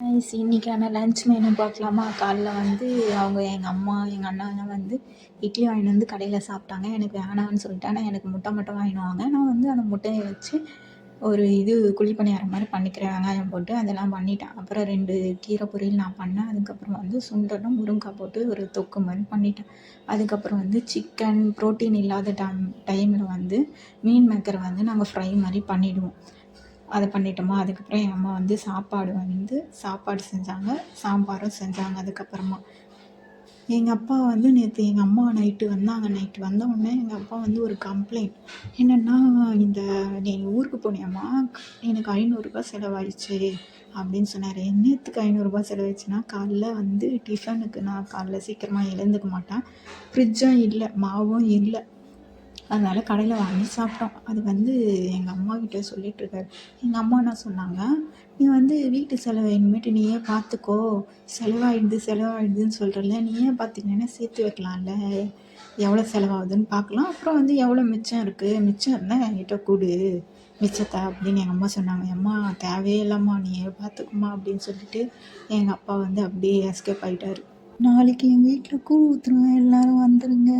இன்னைக்கான lunch menu பார்க்கலாமா? காலைல வந்து அவங்க எங்கள் அம்மா எங்கள் அண்ணாலாம் வந்து இட்லி வாங்கிட்டு வந்து கடையில் சாப்பிட்டாங்க. எனக்கு வேணான்னு சொல்லிட்டேன். ஆனால் எனக்கு முட்டை மட்டும் வாங்கிட்டு வாங்க, நான் வந்து அந்த முட்டையை வச்சு ஒரு குழி பணியாரம் மாதிரி பண்ணிக்கிறேன், வெங்காயம் போட்டு அதெல்லாம் பண்ணிட்டேன். அப்புறம் 2 கீரை பொரியல் நான் பண்ணேன். அதுக்கப்புறம் வந்து சுண்டலும் முருங்கைக்காய் போட்டு ஒரு தொக்கு மாதிரி பண்ணிட்டேன். அதுக்கப்புறம் வந்து சிக்கன் ப்ரோட்டீன் இல்லாத டைமில் வந்து மீன் மேக்கரை வந்து நாங்கள் ஃப்ரை மாதிரி பண்ணிவிடுவோம். அதை பண்ணிட்டோமா, அதுக்கப்புறம் எங்கள் அம்மா வந்து சாப்பாடு செஞ்சாங்க, சாம்பாரும் செஞ்சாங்க. அதுக்கப்புறமா எங்கள் அப்பா வந்து நேற்று எங்கள் அம்மா நைட்டு வந்தாங்க. நைட்டு வந்தவுடனே எங்கள் அப்பா வந்து ஒரு கம்ப்ளைண்ட் என்னென்னா, நீ ஊருக்கு போனியாம்மா, எனக்கு ரூ. 500 செலவாயிடுச்சு அப்படின்னு சொன்னார். என்னத்துக்கு ரூ. 500 செலவாயிடுச்சுன்னா, காலைல வந்து டிஃபனுக்கு நான் காலைல சீக்கிரமாக எழுந்துக்க மாட்டேன், ஃப்ரிட்ஜும் இல்லை, மாவும் இல்லை, அதனால் கடையில் வாங்கி சாப்பிட்டோம். அது வந்து எங்கள் அம்மாக்கிட்ட சொல்லிகிட்ருக்காரு. எங்கள் அம்மா என்ன சொன்னாங்க, நீ வந்து வீட்டு செலவை இனிமேட்டு நீயே பார்த்துக்கோ, செலவாயிடுதுன்னு சொல்கிறல்ல, நீயே பார்த்துக்கினேன்னா சேர்த்து வைக்கலாம்ல, எவ்வளோ செலவாகுதுன்னு பார்க்கலாம், அப்புறம் வந்து எவ்வளோ மிச்சம் இருக்குது, மிச்சம் இருந்தால் என்கிட்ட கொடு மிச்சத்தை அப்படின்னு எங்கள் அம்மா சொன்னாங்க. அம்மா தேவையே இல்லைம்மா, நீயே பார்த்துக்குமா அப்படின்னு சொல்லிட்டு எங்கள் அப்பா வந்து அப்படியே எஸ்கேப் ஆகிட்டார். நாளைக்கு எங்கள் வீட்டில் கூழ் ஊற்றுருவேன், எல்லோரும் வந்துடுங்க.